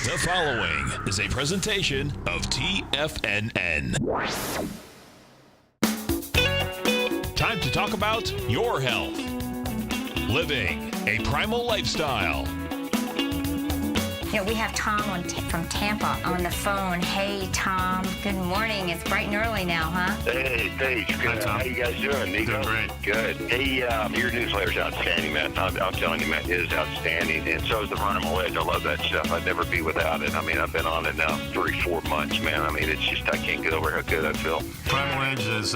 The following is a presentation of TFNN. Time to talk about your health. Living a primal lifestyle. You know, we have Tom from Tampa on the phone. Hey, Tom. Good morning. It's bright and early now, huh? Hey, Paige. Good. Hi, Tom. How you guys doing, Nico? Doing great. Good. Hey, your newsletter's outstanding, man. I'm telling you, man, it is outstanding. And so is the Primal. I love that stuff. I'd never be without it. I mean, I've been on it now 3-4 months, man. I mean, it's just, I can't get over how good I feel. Primal Edge is,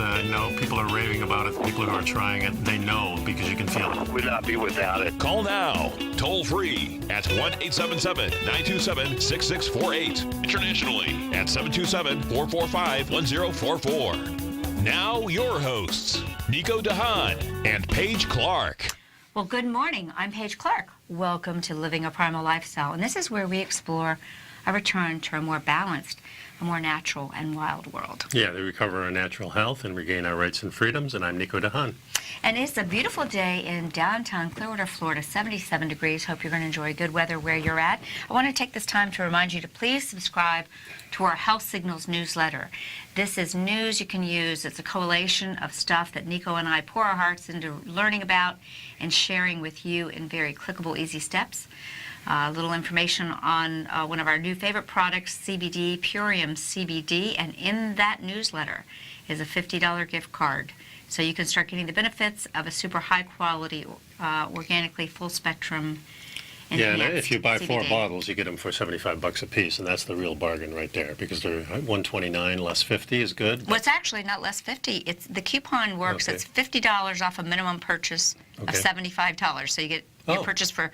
people are raving about it. People who are trying it, they know because you can feel it. Would not be without it. Call now, toll free at 1-877-927-6648. Internationally at 727-445-1044. Now your hosts, Nico Haan and Paige Clarke. Well, good morning. I'm Paige Clarke. Welcome to Living a Primal Lifestyle. And this is where we explore a return to a more balanced, a more natural and wild world. Yeah, they recover our natural health and regain our rights and freedoms. And I'm Nico Haan. And it's a beautiful day in downtown Clearwater, Florida, 77 degrees. Hope you're going to enjoy good weather where you're at. I want to take this time to remind you to please subscribe to our Health Signals newsletter. This is news you can use. It's a collation of stuff that Nico and I pour our hearts into learning about and sharing with you in very clickable, easy steps. A little information on one of our new favorite products, CBD, Purium CBD, and in that newsletter is a $50 gift card. So you can start getting the benefits of a super high-quality, organically full-spectrum Yeah, and if you buy CBD. 4 bottles, you get them for $75 a piece, and that's the real bargain right there because they're $129 less $50 is good. Well, it's actually not less $50. It's the coupon works. Okay. It's $50 off a minimum purchase of Okay. $75. So you get your purchase for,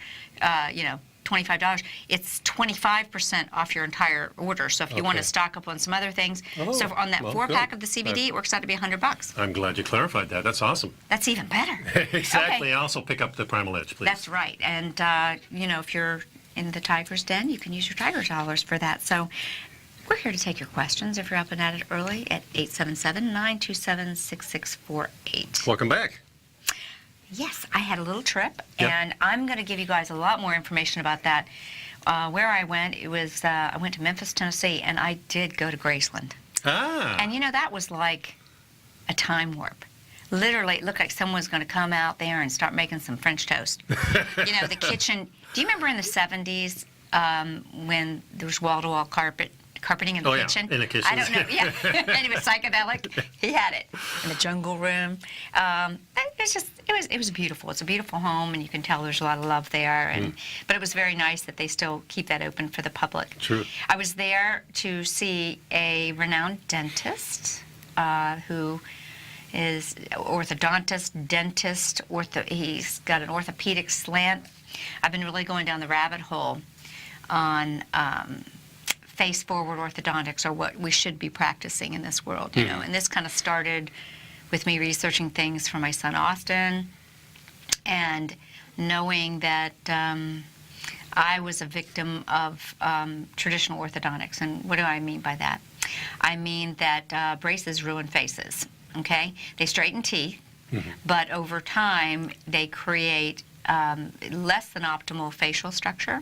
$25. It's 25% off your entire order. So if you want to Okay. stock up on some other things, Oh, so on that well, 4-pack good. of the CBD, it works out to be $100. I'm glad you clarified that. That's awesome. That's even better. Exactly. Okay. Also pick up the Primal Edge, please. That's right. And, if you're in the Tiger's Den, you can use your Tiger dollars for that. So we're here to take your questions if you're up and at it early at 877-927-6648. Welcome back. Yes, I had a little trip, Yep. and I'm going to give you guys a lot more information about that. Where I went, it was I went to Memphis, Tennessee, and I did go to Graceland. Ah. And that was like a time warp. Literally, it looked like someone's going to come out there and start making some French toast. The kitchen. Do you remember in the 70s when there was wall-to-wall carpeting in the kitchen? In the kitchen. I don't know. Yeah, and it was psychedelic. He had it in the jungle room. It was beautiful. It's a beautiful home, and you can tell there's a lot of love there. But it was very nice that they still keep that open for the public. True. I was there to see a renowned dentist who is orthodontist, dentist. He's got an orthopedic slant. I've been really going down the rabbit hole on face-forward orthodontics, or what we should be practicing in this world, And this kind of started with me researching things for my son Austin, and knowing that I was a victim of traditional orthodontics. And what do I mean by that? I mean that braces ruin faces. Okay, they straighten teeth, but over time they create less than optimal facial structure.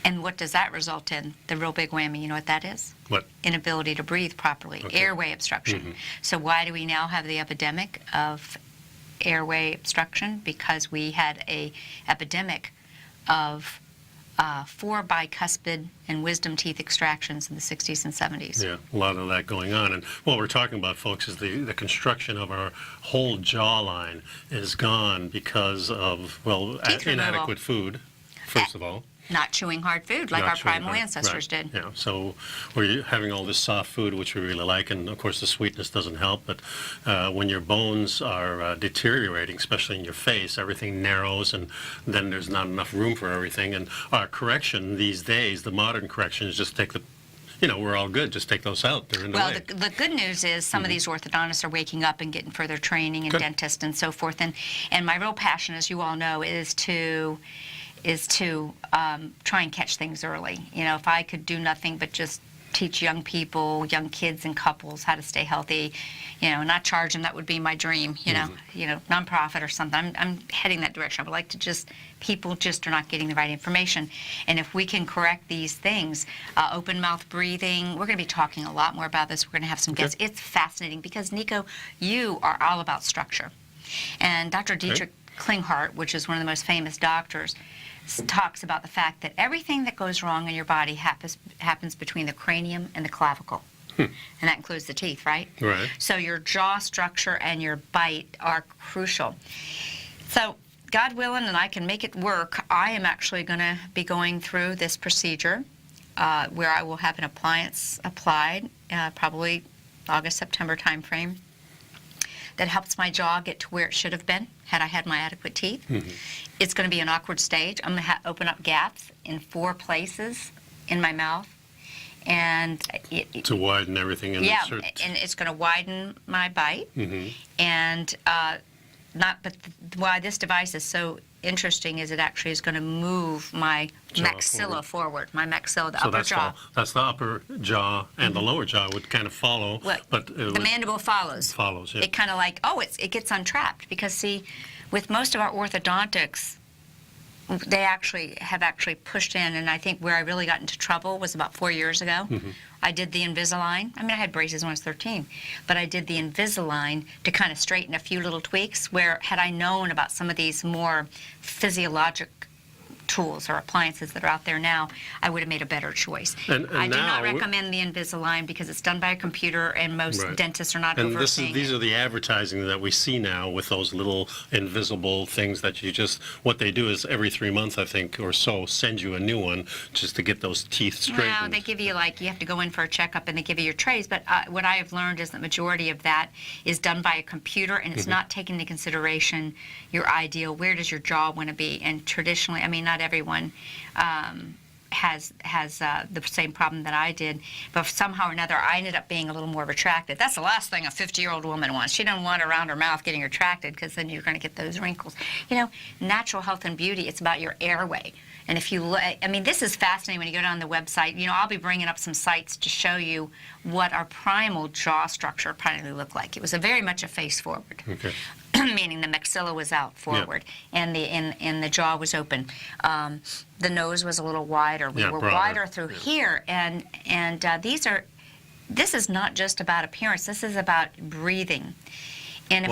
And what does that result in? The real big whammy, you know what that is? What? Inability to breathe properly, airway obstruction. So why do we now have the epidemic of airway obstruction? Because we had a epidemic of 4 bicuspid and wisdom teeth extractions in the 60s and 70s. Yeah, a lot of that going on. And what we're talking about, folks, is the construction of our whole jawline is gone because of, Teeth inadequate food, first of all. Not chewing hard food like Not our chewing primal hard. ancestors Right. did. Yeah, so we're having all this soft food, which we really like, and of course the sweetness doesn't help, but when your bones are deteriorating, especially in your face, everything narrows, and then there's not enough room for everything. And our correction these days, the modern correction, is just take the, we're all good, just take those out. They're in the Well, way. the good news is some of these orthodontists are waking up and getting further training, and Good. dentists and so forth. And my real passion, as you all know, is to try and catch things early. If I could do nothing but just teach young people, young kids and couples how to stay healthy, not charge them. That would be my dream, nonprofit or something. I'm heading that direction. I would like to people just are not getting the right information. And if we can correct these things, open mouth breathing, we're going to be talking a lot more about this. We're going to have some guests. It's fascinating because, Nico, you are all about structure. And Dr. Dietrich Klinghardt, which is one of the most famous doctors, talks about the fact that everything that goes wrong in your body happens between the cranium and the clavicle. And that includes the teeth, right? Right. So your jaw structure and your bite are crucial. So God willing, and I can make it work, I am actually going to be going through this procedure where I will have an appliance applied, probably August, September timeframe, that helps my jaw get to where it should have been had I had my adequate teeth. It's going to be an awkward stage. I'm going to open up gaps in 4 places in my mouth. And to widen everything. And and it's going to widen my bite. And why this device is so interesting is it actually is going to move my maxilla forward. My maxilla, the upper jaw. That's the upper jaw, and the lower jaw would kind of follow. Well, but the mandible follows. Follows, yeah. It kind of like, it gets untrapped. Because, see, with most of our orthodontics, they have pushed in, and I think where I really got into trouble was about 4 years ago. I did the Invisalign. I mean, I had braces when I was 13, but I did the Invisalign to kind of straighten a few little tweaks where, had I known about some of these more physiologic tools or appliances that are out there now, I would have made a better choice. And I do not recommend the Invisalign because it's done by a computer, and most dentists are not overseeing. And these are the advertising that we see now with those little invisible things that what they do is every 3 months, I think, or so, send you a new one just to get those teeth straightened. Well, they give you, you have to go in for a checkup, and they give you your trays, but what I have learned is the majority of that is done by a computer, and it's not taking into consideration your ideal, where does your jaw want to be, and traditionally, I mean, not everyone has the same problem that I did, but somehow or another I ended up being a little more retracted. That's the last thing a 50-year-old woman wants. She doesn't want around her mouth getting retracted because then you're going to get those wrinkles. Natural health and beauty, it's about your airway. And if you look, I mean, this is fascinating when you go down the website. I'll be bringing up some sites to show you what our primal jaw structure probably looked like. It was very much a face forward. Okay. Meaning the maxilla was out forward, and the jaw was open. The nose was a little wider. We were wider through here, and this is not just about appearance. This is about breathing. And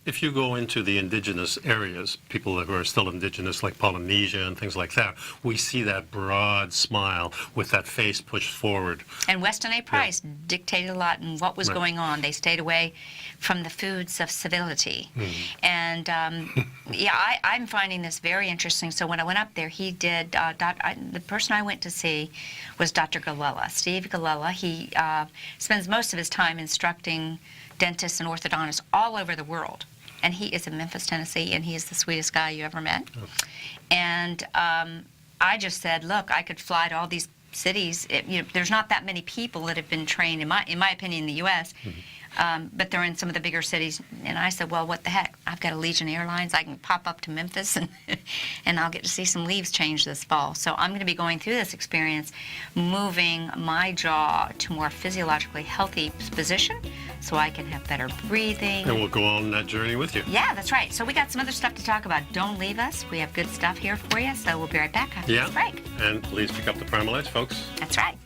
if you go into the indigenous areas, people who are still indigenous, like Polynesia and things like that, we see that broad smile with that face pushed forward. And Weston A. Price dictated a lot in what was going on. They stayed away from the foods of civility. And I'm finding this very interesting. So when I went up there, he did, the person I went to see was Dr. Galella, Steve Galella. He spends most of his time instructing dentists and orthodontists all over the world. And he is in Memphis, Tennessee, and he is the sweetest guy you ever met. And I just said, look, I could fly to all these cities. There's not that many people that have been trained, in my opinion, in the U.S., but they're in some of the bigger cities. And I said, well, what the heck? I've got Allegiant Airlines. I can pop up to Memphis, and I'll get to see some leaves change this fall. So I'm going to be going through this experience, moving my jaw to more physiologically healthy position so I can have better breathing. And we'll go on that journey with you. Yeah, that's right. So we got some other stuff to talk about. Don't leave us. We have good stuff here for you, so we'll be right back after this break. And please pick up the Primal Edge, folks. That's right.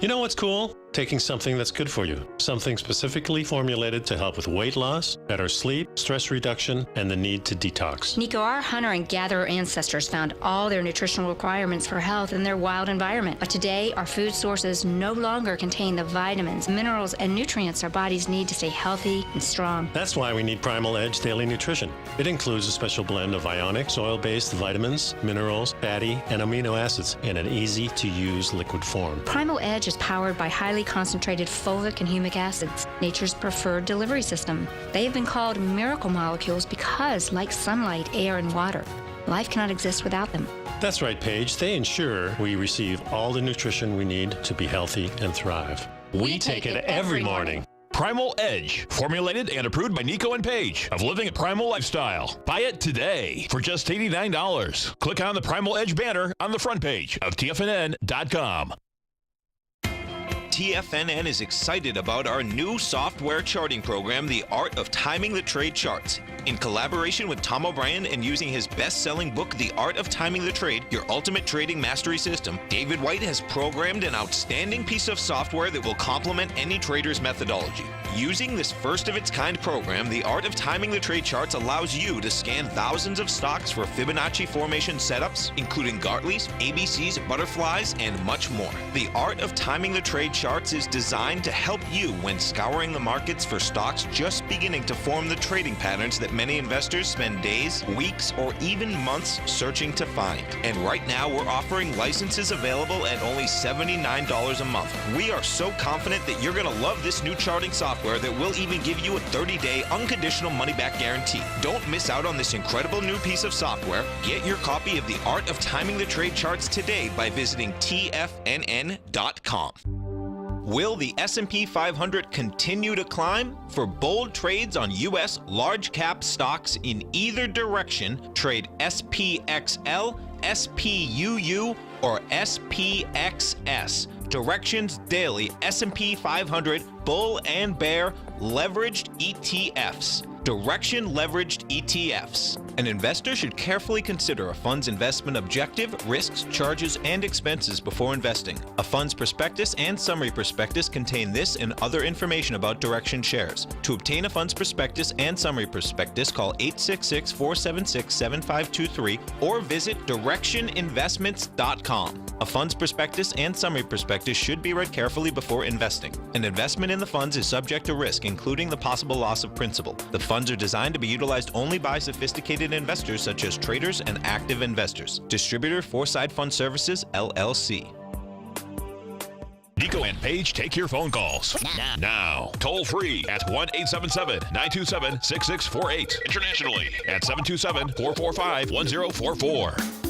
You know what's cool? Taking something that's good for you. Something specifically formulated to help with weight loss, better sleep, stress reduction, and the need to detox. Nico, our hunter and gatherer ancestors found all their nutritional requirements for health in their wild environment. But today, our food sources no longer contain the vitamins, minerals, and nutrients our bodies need to stay healthy and strong. That's why we need Primal Edge Daily Nutrition. It includes a special blend of ionic, soil-based vitamins, minerals, fatty, and amino acids in an easy-to-use liquid form. Primal Edge is powered by highly concentrated fulvic and humic acids, nature's preferred delivery system. They have been called miracle molecules because, like sunlight, air, and water, life cannot exist without them. That's right, Paige. They ensure we receive all the nutrition we need to be healthy and thrive. We take it every morning. Primal Edge, formulated and approved by Nico and Paige of Living a Primal Lifestyle. Buy it today for just $89. Click on the Primal Edge banner on the front page of TFNN.com. TFNN is excited about our new software charting program, The Art of Timing the Trade Charts. In collaboration with Tom O'Brien and using his best-selling book, The Art of Timing the Trade, Your Ultimate Trading Mastery System, David White has programmed an outstanding piece of software that will complement any trader's methodology. Using this first-of-its-kind program, The Art of Timing the Trade Charts allows you to scan thousands of stocks for Fibonacci formation setups, including Gartley's, ABC's, butterflies, and much more. The Art of Timing the Trade Charts is designed to help you when scouring the markets for stocks just beginning to form the trading patterns that many investors spend days, weeks, or even months searching to find. And right now, we're offering licenses available at only $79 a month. We are so confident that you're going to love this new charting software that will even give you a 30-day unconditional money-back guarantee. Don't miss out on this incredible new piece of software. Get your copy of The Art of Timing the Trade Charts today by visiting TFNN.com. Will the S&P 500 continue to climb? For bold trades on U.S. large-cap stocks in either direction, trade SPXL, SPUU, or SPXS. Directions Daily S&P 500 Bull and Bear Leveraged ETFs. Direction Leveraged ETFs. An investor should carefully consider a fund's investment objective, risks, charges, and expenses before investing. A fund's prospectus and summary prospectus contain this and other information about Direction shares. To obtain a fund's prospectus and summary prospectus, call 866-476-7523 or visit directioninvestments.com. A fund's prospectus and summary prospectus should be read carefully before investing. An investment in the funds is subject to risk, including the possible loss of principal. The funds are designed to be utilized only by sophisticated investors such as traders and active investors. Distributor Foreside Fund Services, LLC. Nico and Paige take your phone calls now. Toll free at 1-877-927-6648. Internationally at 727-445-1044.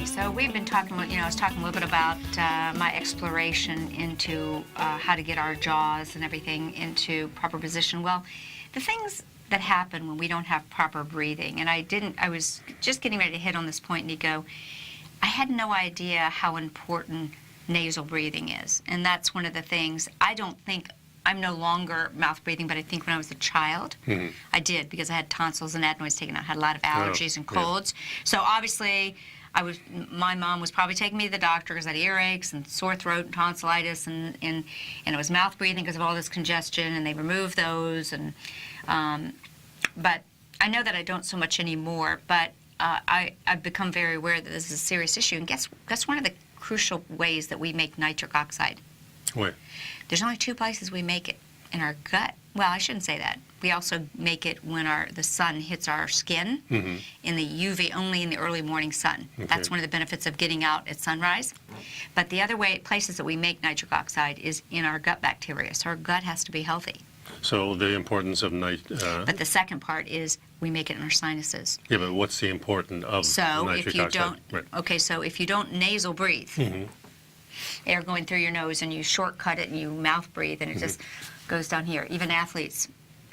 So we've been talking, I was talking a little bit about my exploration into how to get our jaws and everything into proper position. Well, the things that happen when we don't have proper breathing, and I was just getting ready to hit on this point, Nico. I had no idea how important nasal breathing is, and that's one of the things. I don't think I'm no longer mouth breathing, but I think when I was a child, I did, because I had tonsils and adenoids taken out, had a lot of allergies and colds. So obviously, my mom was probably taking me to the doctor because I had earaches and sore throat and tonsillitis, and it was mouth breathing because of all this congestion, and they removed those. And but I know that I don't so much anymore. But I've become very aware that this is a serious issue. And guess one of the crucial ways that we make nitric oxide? Where? There's only two places we make it: in our gut. Well, I shouldn't say that. We also make it when the sun hits our skin, in the UV, only in the early morning sun. Okay. That's one of the benefits of getting out at sunrise. But the other places that we make nitric oxide is in our gut bacteria. So our gut has to be healthy. So the importance of But the second part is we make it in our sinuses. Yeah, but what's the importance of nitric oxide? Okay, so if you don't nasal breathe, air going through your nose, and you shortcut it and you mouth breathe, and it just goes down here. Even athletes,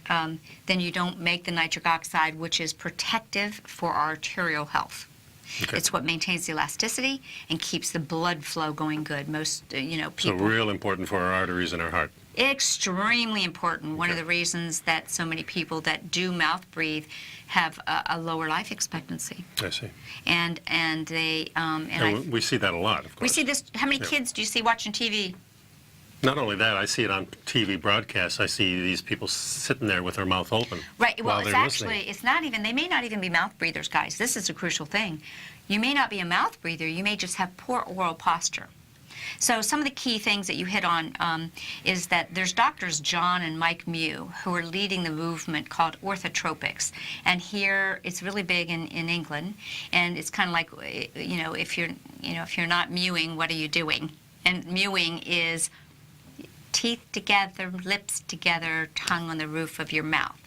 then you don't make the nitric oxide, which is protective for our arterial health. Okay. It's what maintains the elasticity and keeps the blood flow going good. Most, people. So real important for our arteries and our heart. Extremely important. Okay. One of the reasons that so many people that do mouth breathe have a lower life expectancy. I see. And they we see that a lot, of course. We see this. How many kids do you see watching TV? Not only that, I see it on TV broadcasts. I see these people sitting there with their mouth open. Right. Well, it's listening. it's not even, they may not even be mouth breathers, guys. This is a crucial thing. You may not be a mouth breather. You may just have poor oral posture. So some of the key things that you hit on is that there's doctors John and Mike Mew who are leading the movement called orthotropics. And here it's really big in England. And it's kind of like, if you're not mewing, what are you doing? And mewing is teeth together, lips together, tongue on the roof of your mouth.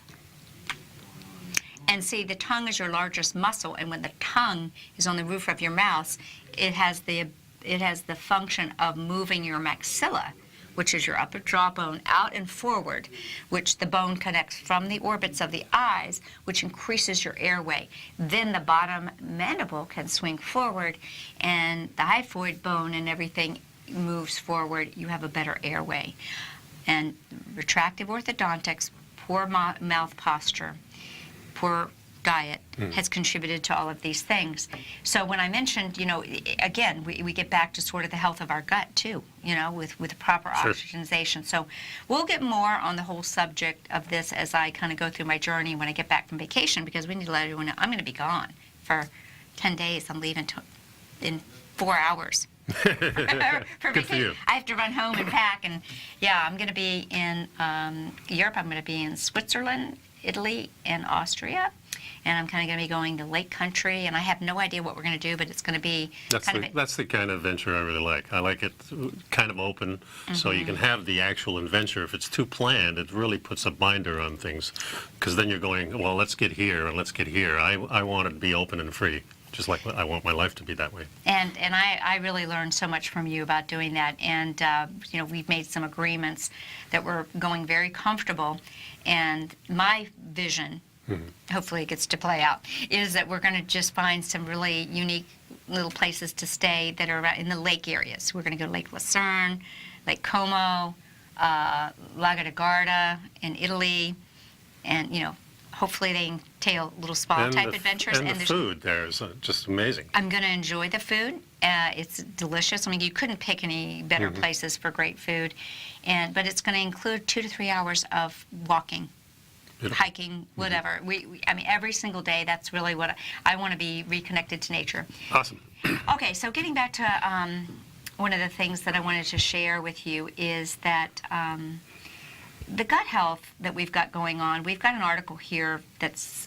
And see, the tongue is your largest muscle, and when the tongue is on the roof of your mouth, it has the it has the function of moving your maxilla, which is your upper jawbone, out and forward, which the bone connects from the orbits of the eyes, which increases your airway. Then the bottom mandible can swing forward, and the hyphoid bone and everything moves forward. You have a better airway. And retractive orthodontics, poor mouth posture, poor diet has contributed to all of these things. So when I mentioned, again, we get back to sort of the health of our gut too, with proper oxygenation. So we'll get more on the whole subject of this as I kind of go through my journey when I get back from vacation, because we need to let everyone know I'm going to be gone for 10 days. I'm leaving in 4 hours. for Good for you. I have to run home and pack, and I'm going to be in Europe. I'm going to be in Switzerland, Italy, and Austria. And I'm kind of going to be going to Lake Country, and I have no idea what we're going to do, but it's going to be That's the kind of venture I really like. I like it kind of open, so you can have the actual adventure. If it's too planned, it really puts a binder on things, because then you're going, well, let's get here and let's get here. I want it to be open and free, just like I want my life to be that way. And I really learned so much from you about doing that. And, we've made some agreements that we're going very comfortable. And my vision, hopefully it gets to play out, is that we're going to just find some really unique little places to stay that are in the lake areas. We're going to go to Lake Lucerne, Lake Como, Lago di Garda in Italy, and, hopefully they entail little spa-type adventures. And the food there is just amazing. I'm going to enjoy the food. It's delicious. I mean, you couldn't pick any better places for great food. But it's going to include 2 to 3 hours of walking, hiking, whatever. I mean, every single day, that's really what I want to be reconnected to nature. Awesome. Okay, so getting back to one of the things that I wanted to share with you is that the gut health that we've got going on, we've got an article here that's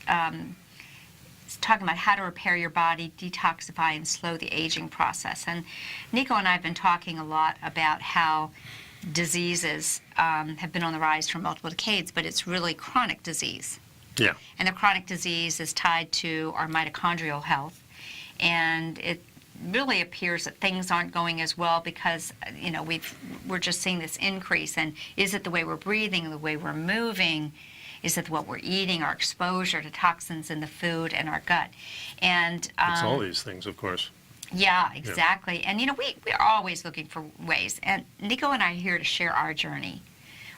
talking about how to repair your body, detoxify, and slow the aging process. And Nico and I have been talking a lot about how diseases have been on the rise for multiple decades, but it's really chronic disease. Yeah. And the chronic disease is tied to our mitochondrial health. And it really appears that things aren't going as well because, we're just seeing this increase. And is it the way we're breathing, the way we're moving? Is it what we're eating, our exposure to toxins in the food and our gut? And it's all these things, of course. Yeah, exactly. And, we're always looking for ways. And Nico and I are here to share our journey.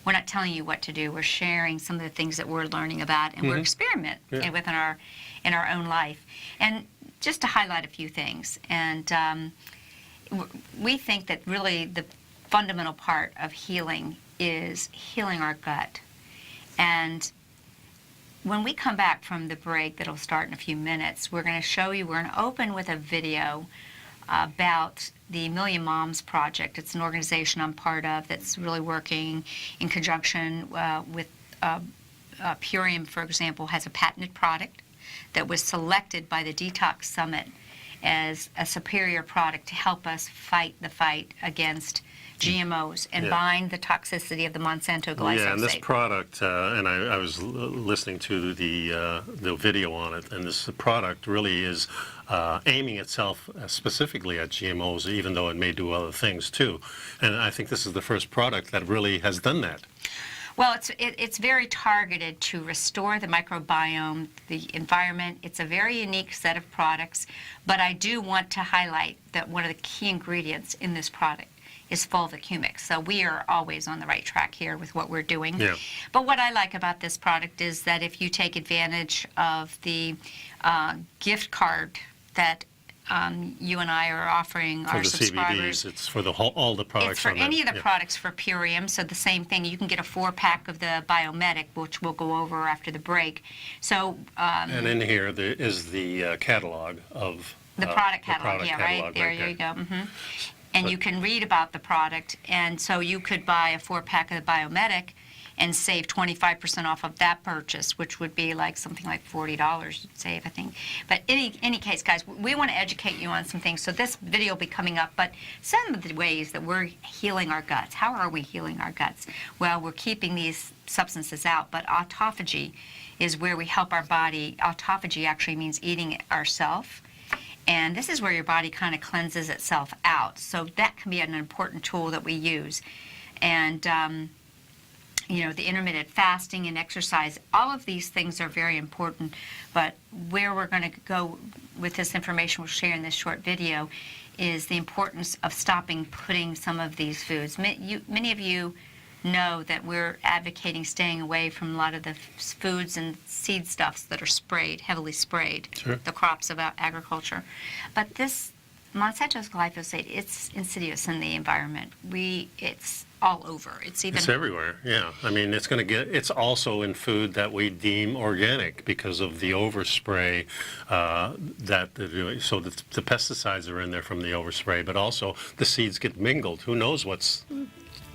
We're not telling you what to do. We're sharing some of the things that we're learning about, and we're experimenting with in our own life. And just to highlight a few things. And we think that really the fundamental part of healing is healing our gut. And when we come back from the break that'll start in a few minutes, we're going to open with a video about the Million Moms Project. It's an organization I'm part of that's really working in conjunction with Purium, for example, has a patented product that was selected by the Detox Summit as a superior product to help us fight the fight against GMOs and bind the toxicity of the Monsanto glyphosate. Yeah, and this product, and I was listening to the video on it, and this product really is aiming itself specifically at GMOs, even though it may do other things too. And I think this is the first product that really has done that. Well, it's very targeted to restore the microbiome, the environment. It's a very unique set of products, but I do want to highlight that one of the key ingredients in this product is fulvic humic. So we are always on the right track here with what we're doing. Yeah. But what I like about this product is that if you take advantage of the gift card that you and I are offering our subscribers. For the CBDs, it's for all the products. It's for any of the products for Purium, so the same thing. You can get a 4-pack of the Biomedic, which we'll go over after the break. So. And in here there is the catalog of. The product catalog, catalog there you go. And you can read about the product, and so you could buy a 4-pack of the Biomedic and save 25% off of that purchase, which would be like something like $40 you'd save, I think. But in any case, guys, we want to educate you on some things. So this video will be coming up, but some of the ways that we're healing our guts. How are we healing our guts? Well, we're keeping these substances out, but autophagy is where we help our body. Autophagy actually means eating it ourselves. And this is where your body kind of cleanses itself out. So that can be an important tool that we use. And, you know, the intermittent fasting and exercise, all of these things are very important. But where we're going to go with this information we'll share in this short video is the importance of stopping putting some of these foods. Many of you know that we're advocating staying away from a lot of the foods and seed stuffs that are sprayed, heavily sprayed, Sure. the crops of agriculture. But this Monsanto's glyphosate, it's insidious in the environment. It's all over. It's everywhere. Yeah, I mean, it's also in food that we deem organic because of the overspray that they're doing. So the pesticides are in there from the overspray, but also the seeds get mingled. Who knows what's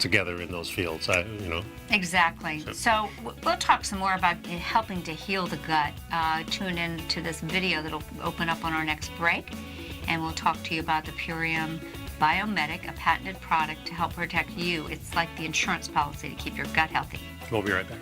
together in those fields, you know. Exactly. So we'll talk some more about helping to heal the gut. Tune in to this video that'll open up on our next break, and we'll talk to you about the Purium Biomedic, a patented product to help protect you. It's like the insurance policy to keep your gut healthy. We'll be right back.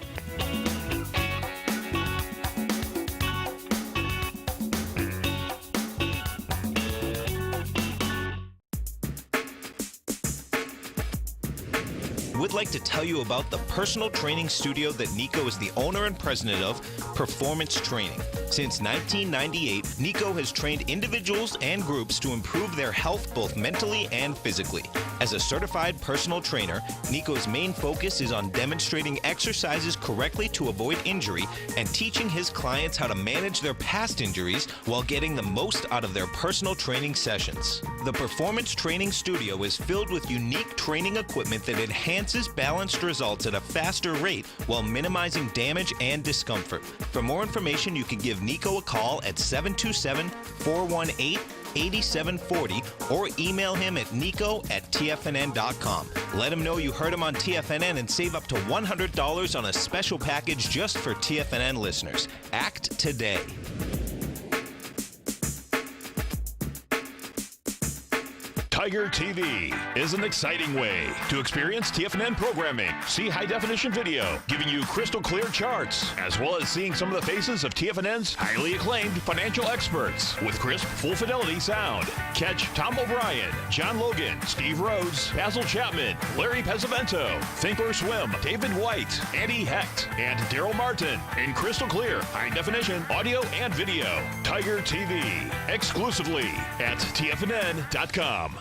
Would like to tell you about the personal training studio that Nico is the owner and president of, Performance Training. Since 1998, Nico has trained individuals and groups to improve their health both mentally and physically. As a certified personal trainer, Nico's main focus is on demonstrating exercises correctly to avoid injury and teaching his clients how to manage their past injuries while getting the most out of their personal training sessions. The Performance Training Studio is filled with unique training equipment that enhances balanced results at a faster rate while minimizing damage and discomfort. For more information, you can give Nico a call at 727-418-8740 or email him at nico@tfnn.com. Let him know you heard him on TFNN and save up to $100 on a special package just for TFNN listeners. Act today. Tiger TV is an exciting way to experience TFNN programming. See high-definition video, giving you crystal clear charts, as well as seeing some of the faces of TFNN's highly acclaimed financial experts with crisp, full-fidelity sound. Catch Tom O'Brien, John Logan, Steve Rhodes, Basil Chapman, Larry Pesavento, Think or Swim, David White, Andy Hecht, and Daryl Martin in crystal clear, high-definition audio and video. Tiger TV, exclusively at TFNN.com.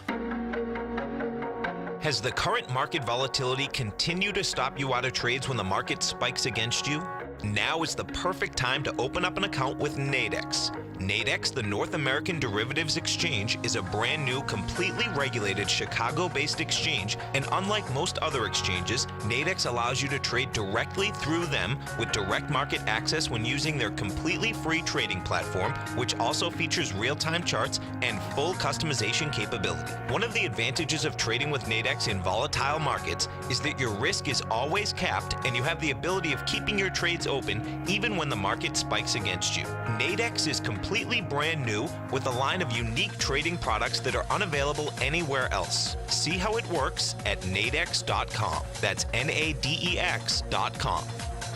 Has the current market volatility continued to stop you out of trades when the market spikes against you? Now is the perfect time to open up an account with Nadex. Nadex, the North American Derivatives Exchange, is a brand new, completely regulated Chicago-based exchange, and unlike most other exchanges, Nadex allows you to trade directly through them with direct market access when using their completely free trading platform, which also features real-time charts and full customization capability. One of the advantages of trading with Nadex in volatile markets is that your risk is always capped and you have the ability of keeping your trades open even when the market spikes against you. Nadex is completely brand new with a line of unique trading products that are unavailable anywhere else. See how it works at nadex.com. That's NADEX.com.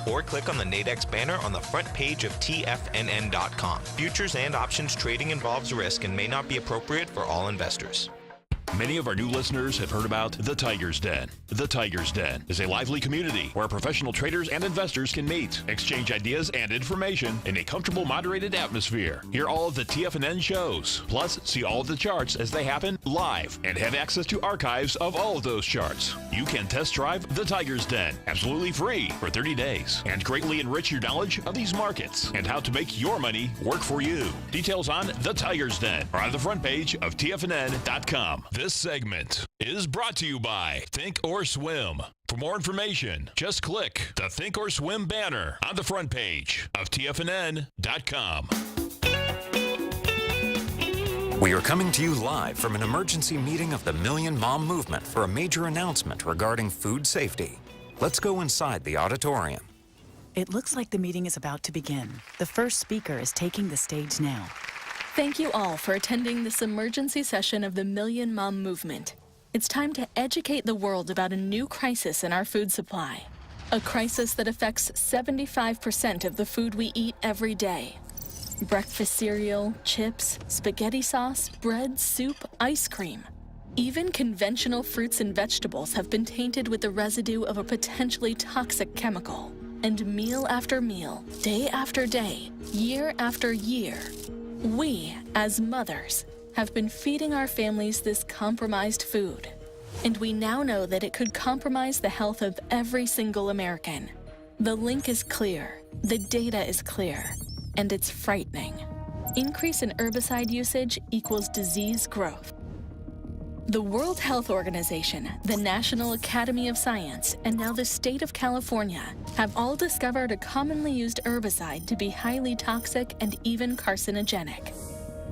Or click on the Nadex banner on the front page of TFNN.com. Futures and options trading involves risk and may not be appropriate for all investors. Many of our new listeners have heard about The Tiger's Den. The Tiger's Den is a lively community where professional traders and investors can meet, exchange ideas and information in a comfortable, moderated atmosphere. Hear all of the TFNN shows, plus see all of the charts as they happen live and have access to archives of all of those charts. You can test drive The Tiger's Den absolutely free for 30 days and greatly enrich your knowledge of these markets and how to make your money work for you. Details on The Tiger's Den are on the front page of TFNN.com. This segment is brought to you by Think or Swim. For more information, just click the Think or Swim banner on the front page of TFNN.com. We are coming to you live from an emergency meeting of the Million Mom Movement for a major announcement regarding food safety. Let's go inside the auditorium. It looks like the meeting is about to begin. The first speaker is taking the stage now. Thank you all for attending this emergency session of the Million Mom Movement. It's time to educate the world about a new crisis in our food supply. A crisis that affects 75% of the food we eat every day. Breakfast cereal, chips, spaghetti sauce, bread, soup, ice cream. Even conventional fruits and vegetables have been tainted with the residue of a potentially toxic chemical. And meal after meal, day after day, year after year, we, as mothers, have been feeding our families this compromised food. And we now know that it could compromise the health of every single American. The link is clear, the data is clear, and it's frightening. Increase in herbicide usage equals disease growth. The World Health Organization, the National Academy of Science, and now the state of California have all discovered a commonly used herbicide to be highly toxic and even carcinogenic.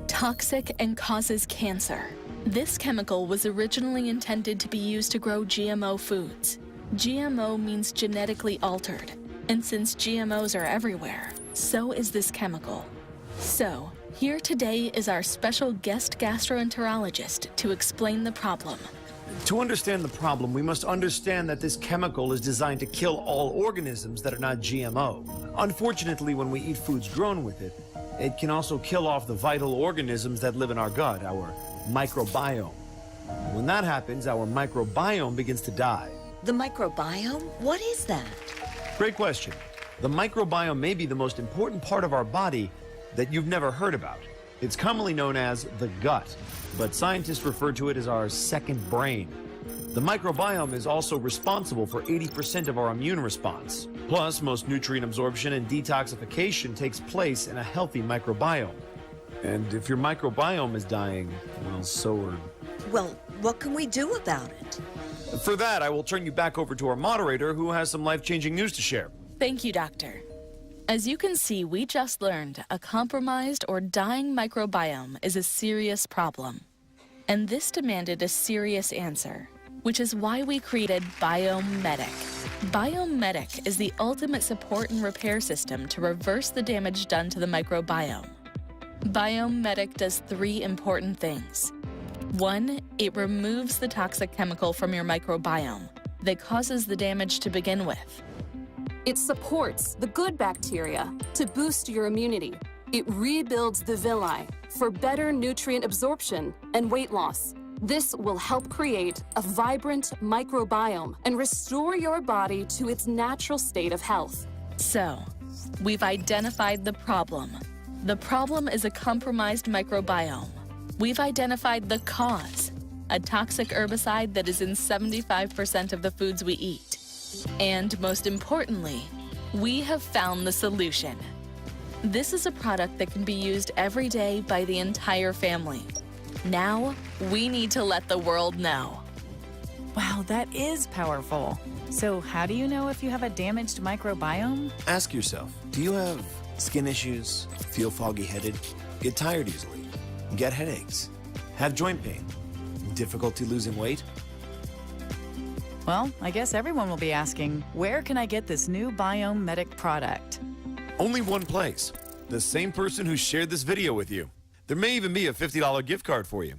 Toxic and causes cancer. This chemical was originally intended to be used to grow GMO foods. GMO means genetically altered, and since GMOs are everywhere, so is this chemical. So, here today is our special guest gastroenterologist to explain the problem. To understand the problem, we must understand that this chemical is designed to kill all organisms that are not GMO. Unfortunately, when we eat foods grown with it, it can also kill off the vital organisms that live in our gut, our microbiome. When that happens, our microbiome begins to die. The microbiome? What is that? Great question. The microbiome may be the most important part of our body that you've never heard about. It's commonly known as the gut, but scientists refer to it as our second brain. The microbiome is also responsible for 80% of our immune response. Plus, most nutrient absorption and detoxification takes place in a healthy microbiome. And if your microbiome is dying, well, so are... Well, what can we do about it? For that, I will turn you back over to our moderator, who has some life-changing news to share. Thank you, Doctor. As you can see, we just learned a compromised or dying microbiome is a serious problem. And this demanded a serious answer, which is why we created Biomedic. Biomedic is the ultimate support and repair system to reverse the damage done to the microbiome. Biomedic does 3 important things. 1, it removes the toxic chemical from your microbiome that causes the damage to begin with. It supports the good bacteria to boost your immunity. It rebuilds the villi for better nutrient absorption and weight loss. This will help create a vibrant microbiome and restore your body to its natural state of health. So, we've identified the problem. The problem is a compromised microbiome. We've identified the cause, a toxic herbicide that is in 75% of the foods we eat. And most importantly, we have found the solution. This is a product that can be used every day by the entire family. Now, we need to let the world know. Wow, that is powerful. So how do you know if you have a damaged microbiome? Ask yourself, do you have skin issues, feel foggy-headed, get tired easily, get headaches, have joint pain, difficulty losing weight? Well, I guess everyone will be asking, where can I get this new Biomedic product? Only one place. The same person who shared this video with you. There may even be a $50 gift card for you.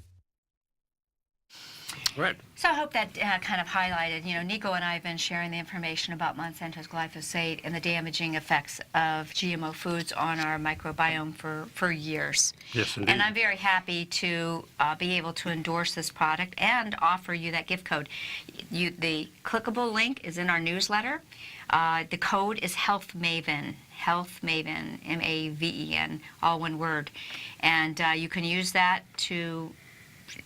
Right. So I hope that kind of highlighted, Nico and I have been sharing the information about Monsanto's glyphosate and the damaging effects of GMO foods on our microbiome for years. Yes, indeed. And I'm very happy to be able to endorse this product and offer you that gift code. The clickable link is in our newsletter. The code is HealthMaven. HealthMaven, M-A-V-E-N, all one word. And you can use that to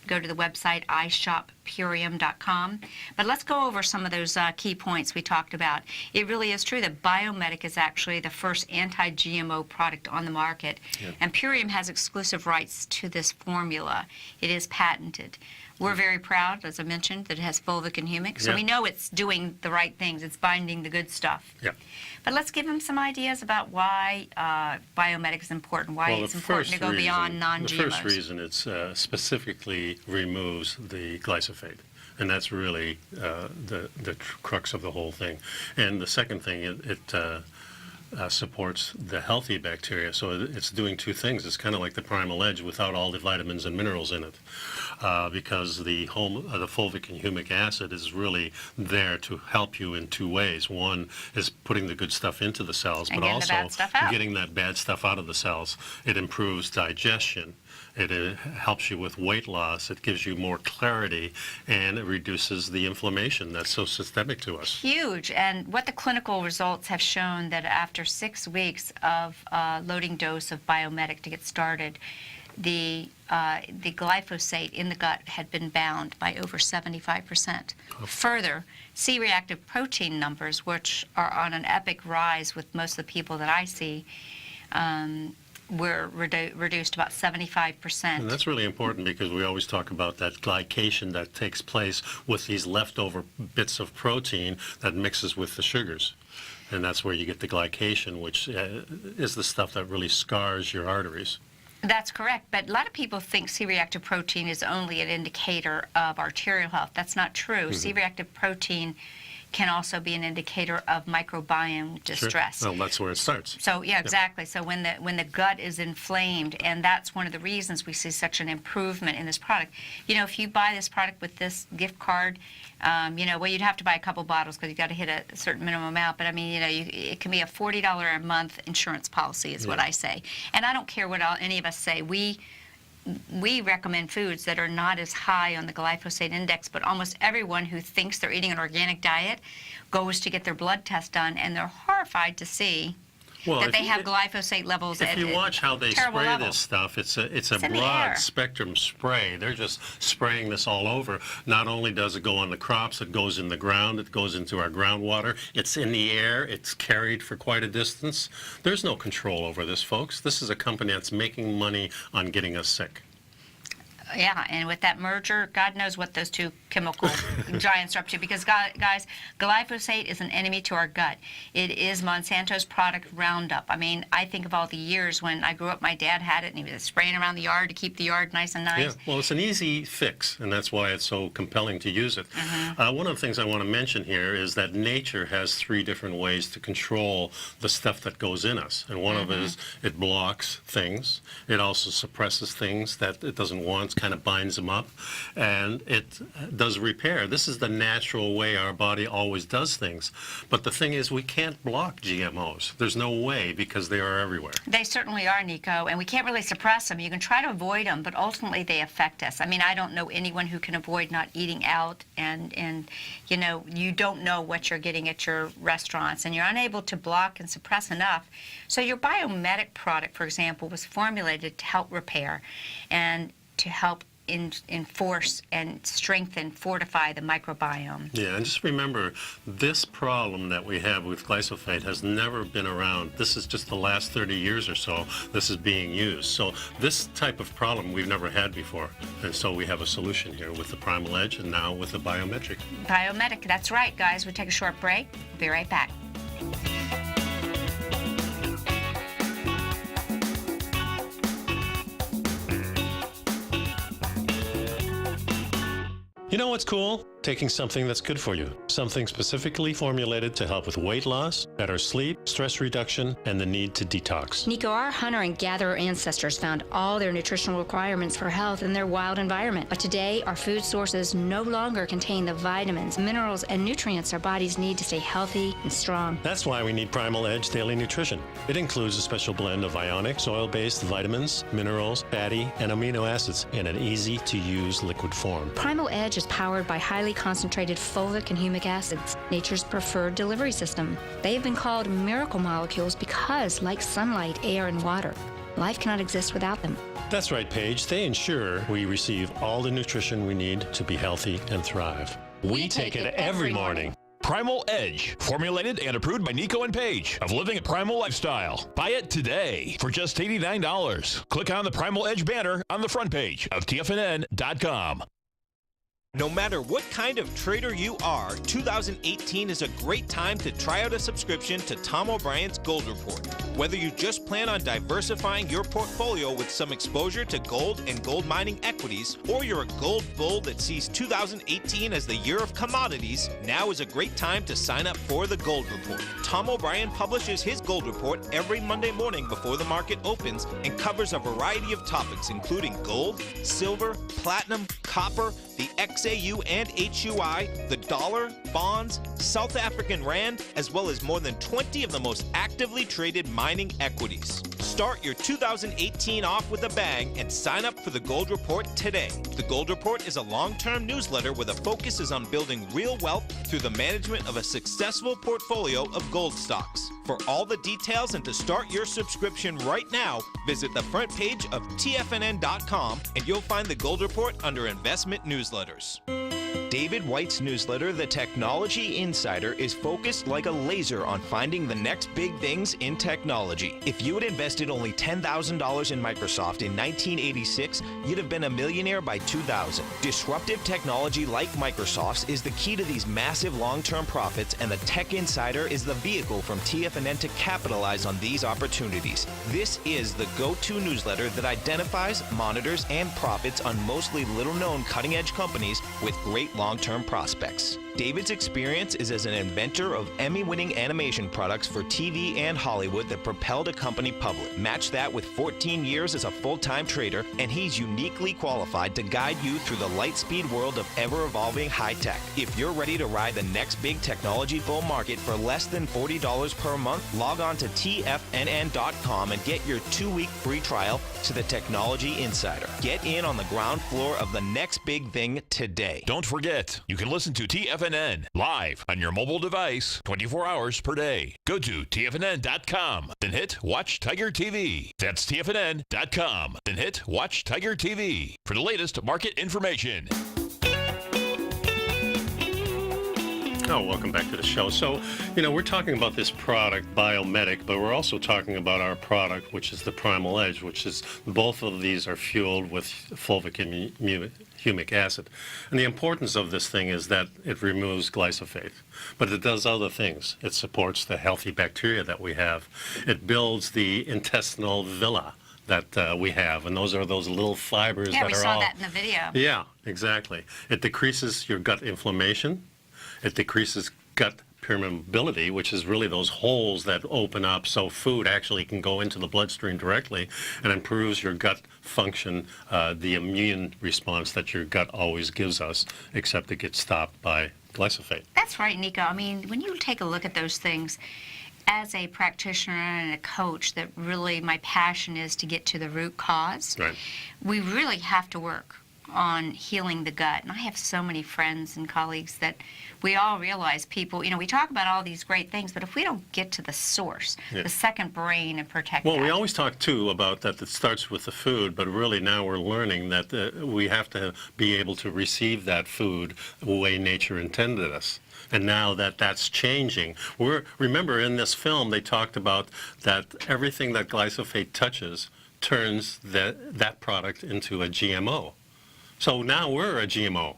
go to the website ishoppurium.com. But let's go over some of those key points we talked about. It really is true that Biomedic is actually the first anti-GMO product on the market. Yep. And Purium has exclusive rights to this formula. It is patented. We're very proud, as I mentioned, that it has fulvic and humic. So we know it's doing the right things. It's binding the good stuff. Yep. But let's give them some ideas about why Biomedic is important, why it's important to go beyond non-GMOs. The first reason, it specifically removes the glyphosate. And that's really the crux of the whole thing. And the second thing, it supports the healthy bacteria. So it's doing two things. It's kind of like the Primal Edge without all the vitamins and minerals in it, because the fulvic and humic acid is really there to help you in two ways. One is putting the good stuff into the cells, and but also getting that bad stuff out of the cells. It improves digestion. It helps you with weight loss. It gives you more clarity, and it reduces the inflammation that's so systemic to us. Huge. And what the clinical results have shown that after 6 weeks of loading dose of Biomedic to get started, the glyphosate in the gut had been bound by over 75%. Further, C-reactive protein numbers, which are on an epic rise with most of the people that I see, were reduced about 75%. And that's really important because we always talk about that glycation that takes place with these leftover bits of protein that mixes with the sugars. And that's where you get the glycation, which is the stuff that really scars your arteries. That's correct, but a lot of people think C-reactive protein is only an indicator of arterial health. That's not true. C-reactive protein can also be an indicator of microbiome distress. Sure. Well, that's where it starts. So yeah, exactly. So when the gut is inflamed, and that's one of the reasons we see such an improvement in this product. You know, if you buy this product with this gift card, you know, well, you'd have to buy a couple bottles because you got to hit a certain minimum amount. But I mean, you know, it can be a $40 a month insurance policy, is what I say. And I don't care what any of us say. We recommend foods that are not as high on the glyphosate index, but almost everyone who thinks they're eating an organic diet goes to get their blood test done, and they're horrified to see that they have glyphosate levels at If you watch how they terrible spray level. this stuff, it's a broad spectrum spray. They're just spraying this all over. Not only does it go on the crops, it goes in the ground, it goes into our groundwater, it's in the air, it's carried for quite a distance. There's no control over this, folks. This is a company that's making money on getting us sick. Yeah, and with that merger, God knows what those two chemical giants are up to. Because, guys, glyphosate is an enemy to our gut. It is Monsanto's product Roundup. I mean, I think of all the years when I grew up, my dad had it, and he was spraying around the yard to keep the yard nice and nice. Yeah, well, it's an easy fix, and that's why it's so compelling to use it. One of the things I want to mention here is that nature has 3 different ways to control the stuff that goes in us. And one of it is it blocks things. It also suppresses things that it doesn't want. Kind of binds them up, and it does repair. This is the natural way our body always does things. But the thing is, we can't block GMOs. There's no way, because they are everywhere. They certainly are, Nico, and we can't really suppress them. You can try to avoid them, but ultimately they affect us. I mean, I don't know anyone who can avoid not eating out, and you know, you don't know what you're getting at your restaurants, and you're unable to block and suppress enough. So your Biomedic product, for example, was formulated to help repair and to help enforce and strengthen, fortify the microbiome. Yeah, and just remember, this problem that we have with glyphosate has never been around. This is just the last 30 years or so this is being used. So this type of problem we've never had before. And so we have a solution here with the Primal Edge and now with the Biomedic. Biomedic, that's right, guys. We'll take a short break. We'll be right back. You know what's cool? Taking something that's good for you. Something specifically formulated to help with weight loss, better sleep, stress reduction, and the need to detox. Nico, our hunter and gatherer ancestors found all their nutritional requirements for health in their wild environment. But today, our food sources no longer contain the vitamins, minerals, and nutrients our bodies need to stay healthy and strong. That's why we need Primal Edge Daily Nutrition. It includes a special blend of ionic, soil-based vitamins, minerals, fatty, and amino acids in an easy-to-use liquid form. Primal Edge is powered by highly concentrated fulvic and humic acids, nature's preferred delivery system. They have been called miracle molecules because, like sunlight, air, and water, life cannot exist without them. That's right, Paige. They ensure we receive all the nutrition we need to be healthy and thrive. We take it every morning. Primal Edge, formulated and approved by Nico and Paige of Living a Primal Lifestyle. Buy it today for just $89. Click on the Primal Edge banner on the front page of TFNN.com. No matter what kind of trader you are, 2018 is a great time to try out a subscription to Tom O'Brien's Gold Report. Whether you just plan on diversifying your portfolio with some exposure to gold and gold mining equities, or you're a gold bull that sees 2018 as the year of commodities, now is a great time to sign up for the Gold Report. Tom O'Brien publishes his Gold Report every Monday morning before the market opens and covers a variety of topics including gold, silver, platinum, copper, the XAU and HUI, the dollar, bonds, South African rand, as well as more than 20 of the most actively traded mining equities. Start your 2018 off with a bang and sign up for the Gold Report today. The Gold Report is a long-term newsletter where the focus is on building real wealth through the management of a successful portfolio of gold stocks. For all the details and to start your subscription right now, visit the front page of TFNN.com and you'll find the Gold Report under Investment Newsletters. David White's newsletter, The Technology Insider, is focused like a laser on finding the next big things in technology. If you had invested only $10,000 in Microsoft in 1986, you'd have been a millionaire by 2000. Disruptive technology like Microsoft's is the key to these massive long-term profits, and the Tech Insider is the vehicle from TFNN to capitalize on these opportunities. This is the go-to newsletter that identifies, monitors, and profits on mostly little-known cutting-edge companies with great long-term prospects. David's experience is as an inventor of Emmy-winning animation products for TV and Hollywood that propelled a company public. Match that with 14 years as a full-time trader, and he's uniquely qualified to guide you through the light-speed world of ever-evolving high-tech. If you're ready to ride the next big technology bull market for less than $40 per month, log on to TFNN.com and get your 2-week free trial to the Technology Insider. Get in on the ground floor of the next big thing today. Don't forget, you can listen to TFNN live on your mobile device 24 hours per day. Go to TFNN.com, then hit Watch Tiger TV. That's TFNN.com, then hit Watch Tiger TV for the latest market information. Oh, welcome back to the show. So, we're talking about this product, Biomedic, but we're also talking about our product, which is the Primal Edge, which is, both of these are fueled with fulvic and humic acid. And the importance of this thing is that it removes glyphosate, but it does other things. It supports the healthy bacteria that we have. It builds the intestinal villi that we have, and those are those little fibers that are all... Yeah, we saw that in the video. Yeah, exactly. It decreases your gut inflammation. It decreases gut permeability, which is really those holes that open up so food actually can go into the bloodstream directly, and improves your gut function, the immune response that your gut always gives us, except it gets stopped by glyphosate. That's right, Nico. I mean, when you take a look at those things, as a practitioner and a coach, that really my passion is to get to the root cause. Right. We really have to work on healing the gut. And I have so many friends and colleagues that we all realize people, we talk about all these great things, but if we don't get to the source, the second brain, and protect Well, that. we always talk, too, about that it starts with the food, but really now we're learning that we have to be able to receive that food the way nature intended us. And now that's changing. Remember, in this film, they talked about that everything that glyphosate touches turns that product into a GMO. So now we're a GMO.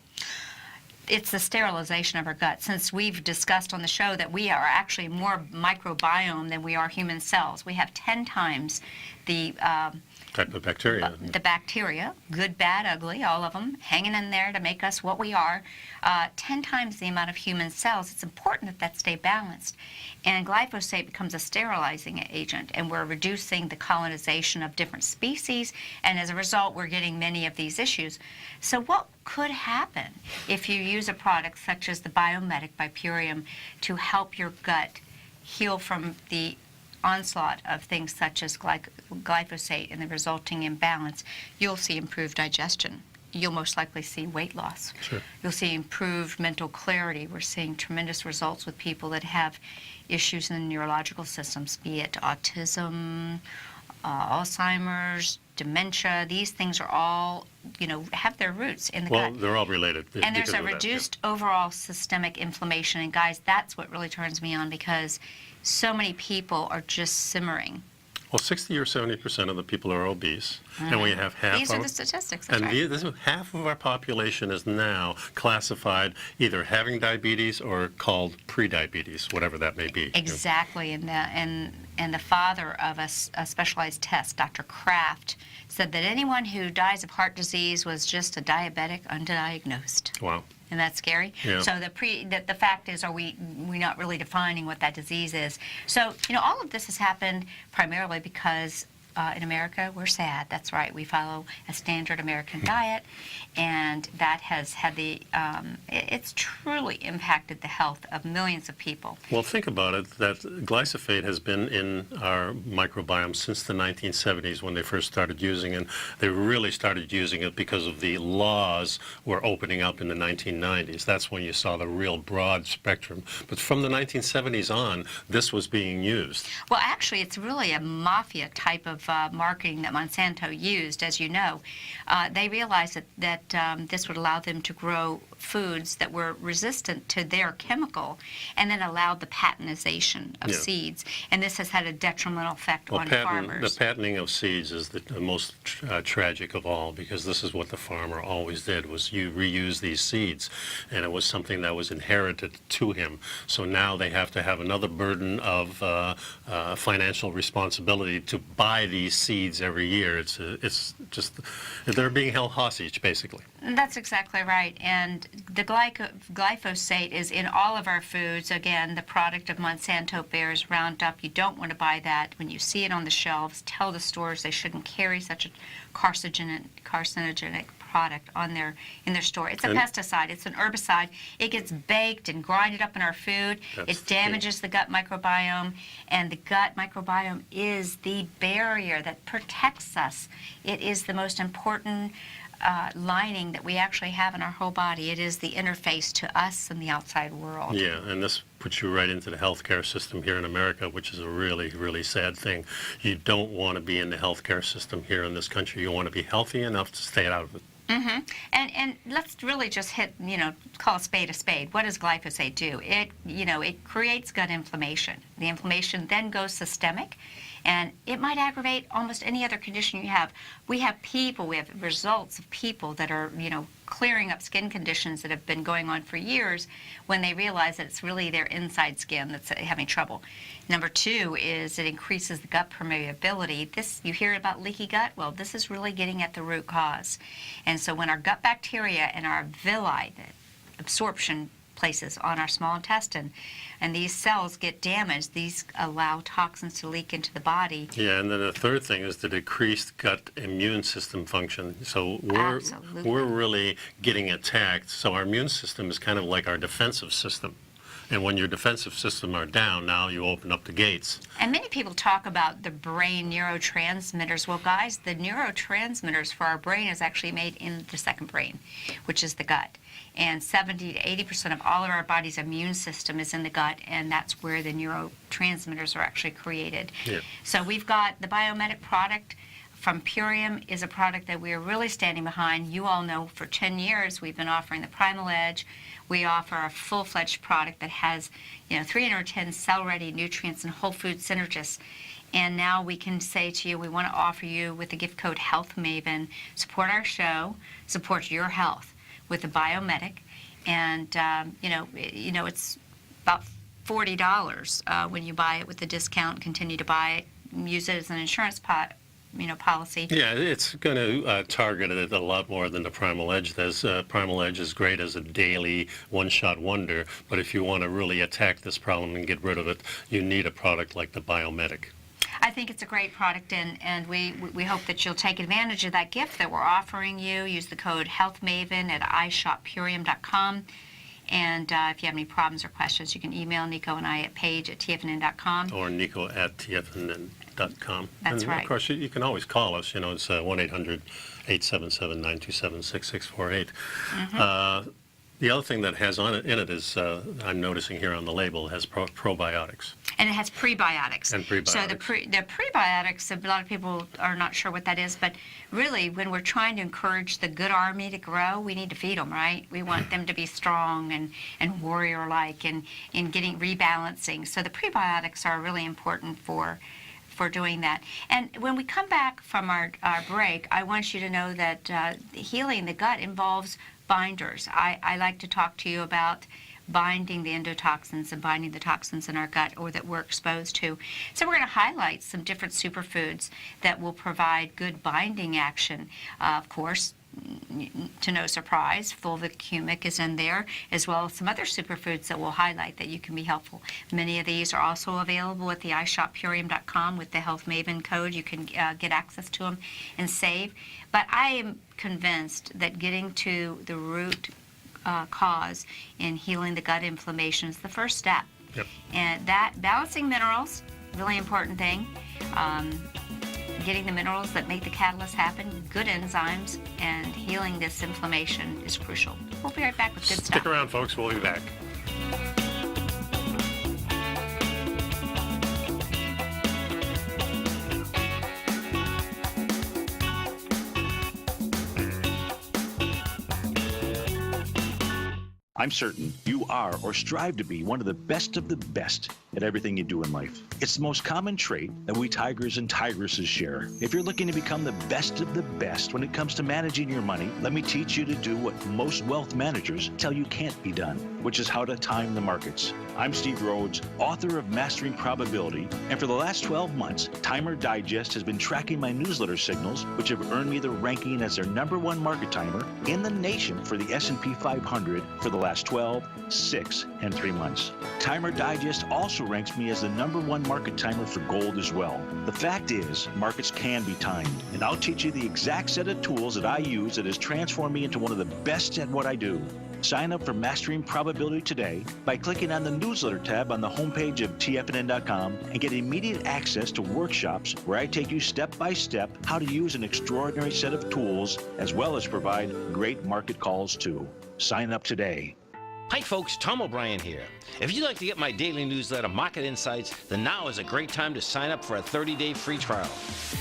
It's the sterilization of our gut. Since we've discussed on the show that we are actually more microbiome than we are human cells. We have 10 times the type of bacteria. The bacteria, good, bad, ugly, all of them, hanging in there to make us what we are. 10 times the amount of human cells. It's important that stay balanced. And glyphosate becomes a sterilizing agent, and we're reducing the colonization of different species, and as a result, we're getting many of these issues. So what could happen if you use a product such as the Biomedic by Purium to help your gut heal from the onslaught of things such as glyphosate and the resulting imbalance? You'll see improved digestion. You'll most likely see weight loss. Sure. You'll see improved mental clarity. We're seeing tremendous results with people that have issues in the neurological systems, be it autism, Alzheimer's, dementia. These things are all, have their roots in the gut. Well, they're all related. And there's a reduced overall systemic inflammation. And guys, that's what really turns me on, because so many people are just simmering Well, 60 or 70% of the people are obese, and we have half. These are the statistics. That's right. Half of our population is now classified either having diabetes or called pre-diabetes, whatever that may be. Exactly, and the father of a specialized test, Dr. Kraft, said that anyone who dies of heart disease was just a diabetic undiagnosed. Wow. Isn't that scary? Yeah. So the fact is, are we not really defining what that disease is? So, all of this has happened primarily because in America, we're sad. That's right. We follow a standard American diet, and that has had it's truly impacted the health of millions of people. Well, think about it, that glyphosate has been in our microbiome since the 1970s when they first started using it. They really started using it because of the laws were opening up in the 1990s. That's when you saw the real broad spectrum. But from the 1970s on, this was being used. Well, actually, it's really a mafia type of marketing that Monsanto used, as you know. They realized that this would allow them to grow foods that were resistant to their chemical, and then allowed the patentization of seeds. And this has had a detrimental effect on farmers. The patenting of seeds is the most tragic of all, because this is what the farmer always did, was you reuse these seeds, and it was something that was inherited to him. So now they have to have another burden of financial responsibility to buy these seeds every year. It's just, they're being held hostage, basically. That's exactly right. And the glyphosate is in all of our foods. Again, the product of Monsanto bears Roundup. You don't want to buy that. When you see it on the shelves, tell the stores they shouldn't carry such a carcinogenic product in their store. It's a pesticide. It's an herbicide. It gets baked and grinded up in our food. It damages the gut microbiome, and the gut microbiome is the barrier that protects us. It is the most important lining that we actually have in our whole body. It is the interface to us and the outside world. Yeah, and this puts you right into the healthcare system here in America, which is a really, really sad thing. You don't want to be in the healthcare system here in this country. You want to be healthy enough to stay out of it. Mm-hmm. And let's really just call a spade a spade. What does glyphosate do? It creates gut inflammation. The inflammation then goes systemic, and it might aggravate almost any other condition you have. We have results of people that are, clearing up skin conditions that have been going on for years when they realize that it's really their inside skin that's having trouble. Number two is it increases the gut permeability. You hear about leaky gut? Well, this is really getting at the root cause. And so when our gut bacteria and our villi, the absorption places on our small intestine, and these cells get damaged, these allow toxins to leak into the body. Yeah, and then the third thing is the decreased gut immune system function. So we're really getting attacked. So our immune system is kind of like our defensive system. And when your defensive system are down, now you open up the gates. And many people talk about the brain neurotransmitters. Well, guys, the neurotransmitters for our brain is actually made in the second brain, which is the gut. And 70 to 80% of all of our body's immune system is in the gut, and that's where the neurotransmitters are actually created. Yeah. So we've got the Biomedic product from Purium is a product that we are really standing behind. You all know for 10 years we've been offering the Primal Edge. We offer a full-fledged product that has 310 cell-ready nutrients and whole food synergists. And now we can say to you, we want to offer you with the gift code Health Maven, support our show, support your health with the Biomedic. And, it's about $40 when you buy it with the discount, continue to buy it, use it as an insurance policy. Yeah, it's going to target it a lot more than the Primal Edge does. Primal Edge is great as a daily one-shot wonder, but if you want to really attack this problem and get rid of it, you need a product like the Biomedic. I think it's a great product, and we hope that you'll take advantage of that gift that we're offering you. Use the code HealthMaven at iShopPurium.com. And if you have any problems or questions, you can email Nico and I at Paige at TFNN.com. Or Nico at TFNN.com. That's right. Of course, you can always call us. It's 1-800-877-927-6648. Mm-hmm. The other thing that has in it is, I'm noticing here on the label, has probiotics. And it has prebiotics. And prebiotics. So the prebiotics, a lot of people are not sure what that is, but really when we're trying to encourage the good army to grow, we need to feed them, right? We want them to be strong and warrior-like and in getting rebalancing. So the prebiotics are really important for for doing that. And when we come back from our break, I want you to know that healing the gut involves binders. I like to talk to you about binding the endotoxins and binding the toxins in our gut or that we're exposed to. So we're going to highlight some different superfoods that will provide good binding action. Of course, to no surprise, fulvic is in there, as well as some other superfoods that we'll highlight that you can be helpful. Many of these are also available at the iShopPurium.com with the Health Maven code. You can get access to them and save. But I am convinced that getting to the root cause in healing the gut inflammation is the first step. Yep. And that balancing minerals, really important thing. Getting the minerals that make the catalyst happen, good enzymes, and healing this inflammation is crucial. We'll be right back with good stuff. Stick around, folks. We'll be back. I'm certain you are or strive to be one of the best at everything you do in life. It's the most common trait that we tigers and tigresses share. If you're looking to become the best of the best when it comes to managing your money, let me teach you to do what most wealth managers tell you can't be done, which is how to time the markets. I'm Steve Rhodes, author of Mastering Probability, and for the last 12 months, Timer Digest has been tracking my newsletter signals, which have earned me the ranking as their #1 market timer in the nation for the S&P 500 for the last 12, 6, and 3 months. Timer Digest also ranks me as the #1 market timer for gold as well. The fact is, markets can be timed, and I'll teach you the exact set of tools that I use that has transformed me into one of the best at what I do. Sign up for Mastering Probability today by clicking on the newsletter tab on the homepage of TFNN.com and get immediate access to workshops where I take you step by step how to use an extraordinary set of tools as well as provide great market calls too. Sign up today. Hi folks, Tom O'Brien here. If you'd like to get my daily newsletter, Market Insights, then now is a great time to sign up for a 30-day free trial.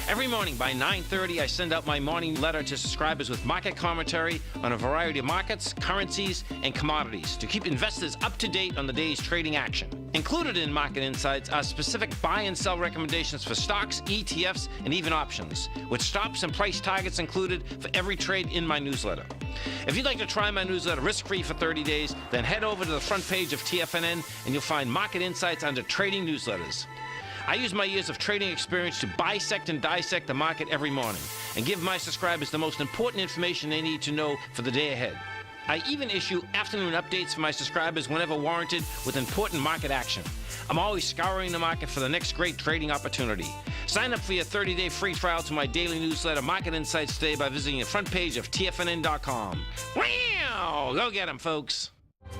Every morning by 9:30, I send out my morning letter to subscribers with market commentary on a variety of markets, currencies, and commodities to keep investors up to date on the day's trading action. Included in Market Insights are specific buy and sell recommendations for stocks, ETFs, and even options, with stops and price targets included for every trade in my newsletter. If you'd like to try my newsletter risk-free for 30 days, then head over to the front page of TFNN and you'll find Market Insights under Trading Newsletters. I use my years of trading experience to bisect and dissect the market every morning and give my subscribers the most important information they need to know for the day ahead. I even issue afternoon updates for my subscribers whenever warranted with important market action. I'm always scouring the market for the next great trading opportunity. Sign up for your 30-day free trial to my daily newsletter, Market Insights, today by visiting the front page of TFNN.com. Wow! Go get 'em, folks.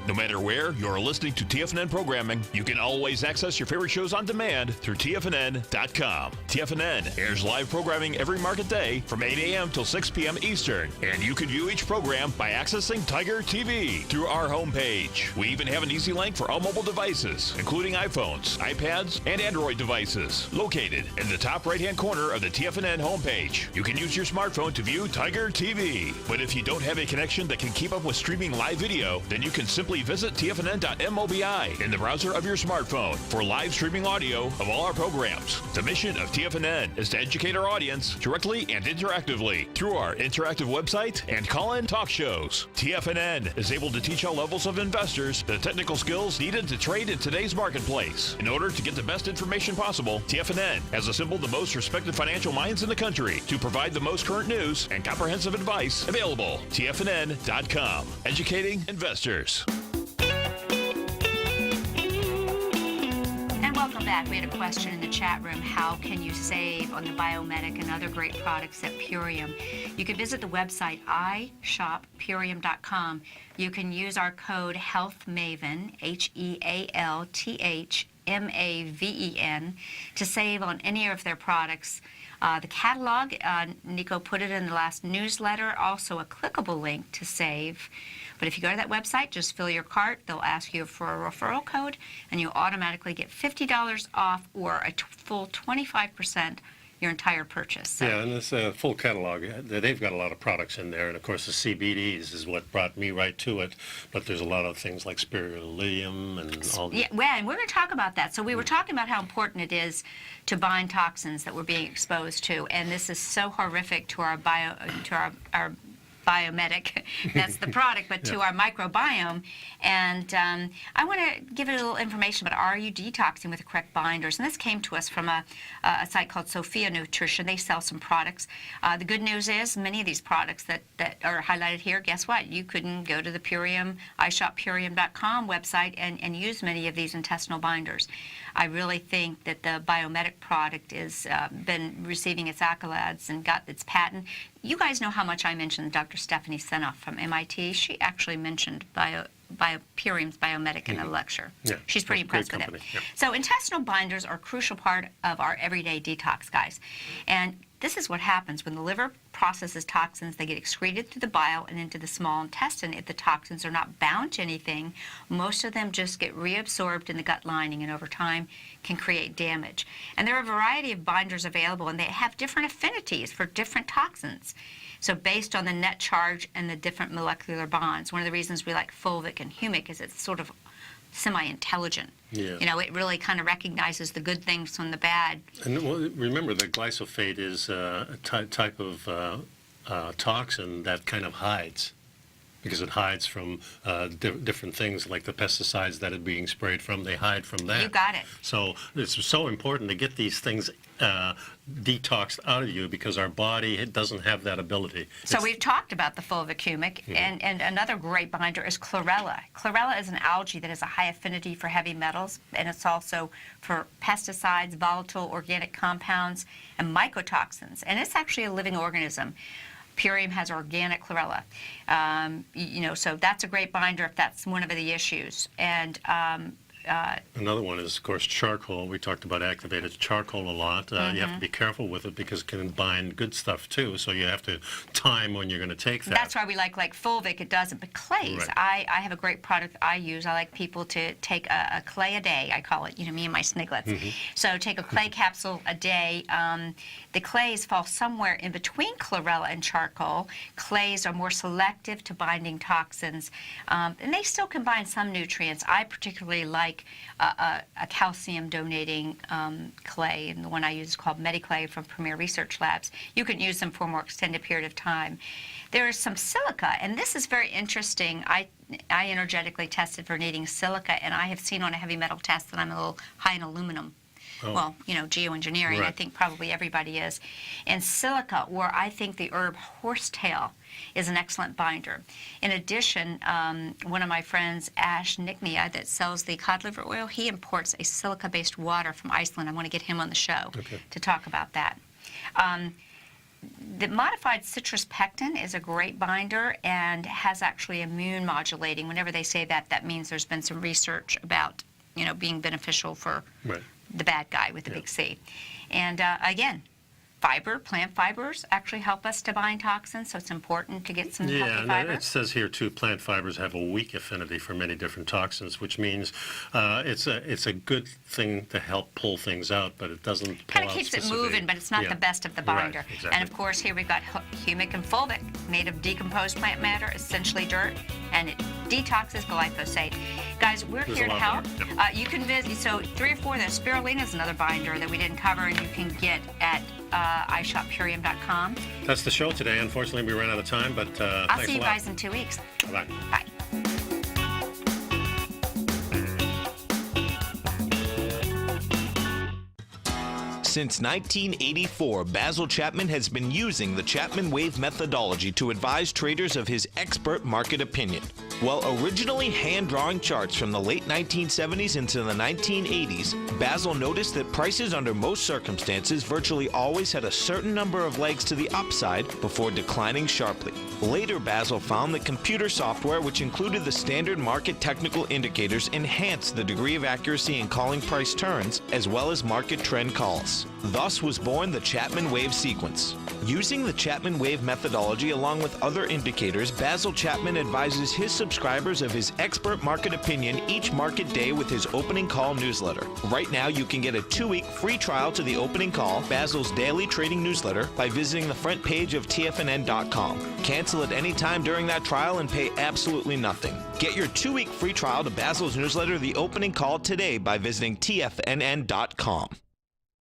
No matter where you're listening to TFNN programming, you can always access your favorite shows on demand through TFNN.com. TFNN airs live programming every market day from 8 a.m. till 6 p.m. Eastern, and you can view each program by accessing Tiger TV through our homepage. We even have an easy link for all mobile devices, including iPhones, iPads, and Android devices, located in the top right-hand corner of the TFNN homepage. You can use your smartphone to view Tiger TV, but if you don't have a connection that can keep up with streaming live video, then you can simply visit TFNN.mobi in the browser of your smartphone for live streaming audio of all our programs. The mission of TFNN is to educate our audience directly and interactively through our interactive website and call-in talk shows. TFNN is able to teach all levels of investors the technical skills needed to trade in today's marketplace. In order to get the best information possible, TFNN has assembled the most respected financial minds in the country to provide the most current news and comprehensive advice available. TFNN.com, educating investors. And welcome back. We had a question in the chat room. How can you save on the Biomedic and other great products at Purium? You can visit the website iShopPurium.com. You can use our code HealthMaven, HealthMaven, to save on any of their products. The catalog, Nico put it in the last newsletter, also a clickable link to save. But if you go to that website, just fill your cart. They'll ask you for a referral code, and you'll automatically get $50 off or a full 25% your entire purchase. So. Yeah, and this full catalog, they've got a lot of products in there, and of course the CBDs is what brought me right to it, but there's a lot of things like spirulina and all that. Yeah, well, and we're going to talk about that. So we were talking about how important it is to bind toxins that we're being exposed to, and this is so horrific to our biomedic, that's the product, but to our microbiome. And I want to give you a little information about are you detoxing with the correct binders. And this came to us from a site called Sophia Nutrition. They sell some products. The good news is many of these products that are highlighted here, guess what? You couldn't go to the Purium, iShopPurium.com website and use many of these intestinal binders. I really think that the biomedic product has been receiving its accolades and got its patent. You guys know how much I mentioned Dr. Stephanie Senoff from MIT. She actually mentioned Purium's Biomedic in a lecture. Yeah, she's pretty impressed with it. Yep. So intestinal binders are a crucial part of our everyday detox, guys. And this is what happens when the liver processes toxins. They get excreted through the bile and into the small intestine. If the toxins are not bound to anything, most of them just get reabsorbed in the gut lining and over time can create damage. And there are a variety of binders available, and they have different affinities for different toxins. So based on the net charge and the different molecular bonds, one of the reasons we like fulvic and humic is it's sort of semi-intelligent. Yeah. You know, it really kind of recognizes the good things from the bad. And remember that glyphosate is a type of toxin that kind of hides, because it hides from different things like the pesticides that are being sprayed from. They hide from that. You got it. So it's so important to get these things detoxed out of you because our body doesn't have that ability. So we've talked about the fulvic humic, and another great binder is chlorella. Chlorella is an algae that has a high affinity for heavy metals, and it's also for pesticides, volatile organic compounds, and mycotoxins. And it's actually a living organism. Purium has organic chlorella. You know, so that's a great binder if that's one of the issues. And another one is, of course, charcoal. We talked about activated charcoal a lot. You have to be careful with it because it can bind good stuff too. So you have to time when you're going to take that. That's why we like fulvic. It doesn't. But clays, right. I have a great product I use. I like people to take a clay a day. I call it. You know, me and my sniglets. So take a clay capsule a day. The clays fall somewhere in between chlorella and charcoal. Clays are more selective to binding toxins, and they still can bind some nutrients. I particularly like a calcium donating clay, and the one I use is called MediClay from Premier Research Labs. You can use them for a more extended period of time. There is some silica, and this is very interesting. I energetically tested for needing silica, and I have seen on a heavy metal test that I'm a little high in aluminum. Oh. Well, you know, geoengineering, Right. I think probably everybody is. And silica, or I think the herb horsetail, is an excellent binder. In addition, one of my friends, Ash Nickney, that sells the cod liver oil, he imports a silica-based water from Iceland. I want to get him on the show to talk about that. The modified citrus pectin is a great binder and has actually immune modulating. Whenever they say that, that means there's been some research about, you know, being beneficial for the bad guy with the big C. And again, plant fibers actually help us to bind toxins, so it's important to get some healthy fiber. Yeah, it says here too, plant fibers have a weak affinity for many different toxins, which means it's a good thing to help pull things out, but it doesn't pull Kind of out keeps it specific- moving, but it's not the best of the binder. Right, exactly. And of course, here we've got humic and fulvic, made of decomposed plant matter, essentially dirt, and it detoxes glyphosate. Guys, we're There's here a to lot help. more. You can visit, so 3 or 4 of them. Spirulina is another binder that we didn't cover, and you can get at iShopPurium.com. That's the show today. Unfortunately, we ran out of time, but I'll thanks see you a lot. guys in 2 weeks. Bye. Bye. Since 1984, Basil Chapman has been using the Chapman Wave methodology to advise traders of his expert market opinion. While originally hand-drawing charts from the late 1970s into the 1980s, Basil noticed that prices under most circumstances virtually always had a certain number of legs to the upside before declining sharply. Later, Basil found that computer software, which included the standard market technical indicators, enhanced the degree of accuracy in calling price turns as well as market trend calls. sequence. Thus was born the Chapman Wave sequence. Using the Chapman Wave methodology along with other indicators, Basil Chapman advises his subscribers of his expert market opinion each market day with his opening call newsletter. Right now, you can get a 2-week free trial to the opening call, Basil's daily trading newsletter, by visiting the front page of TFNN.com. Cancel at any time during that trial and pay absolutely nothing. Get your 2-week free trial to Basil's newsletter, The Opening Call, today by visiting TFNN.com.